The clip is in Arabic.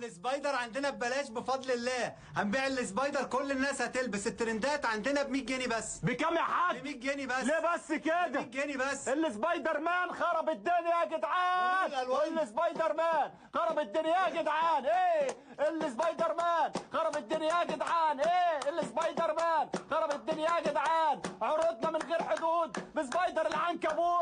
السبايدر عندنا ببلاش بفضل الله. هنبيع السبايدر، كل الناس هتلبس. الترندات عندنا ب 100 جنيه بس. بكام يا حاج؟ ب 100 جنيه بس. ليه بس كده؟ 100 جنيه بس. السبايدر مان خرب الدنيا يا جدعان. السبايدر مان خرب الدنيا يا جدعان. ايه السبايدر مان خرب الدنيا يا جدعان. ايه السبايدر مان خرب الدنيا يا جدعان. عروضنا من غير حدود بسبايدر العنكبوت.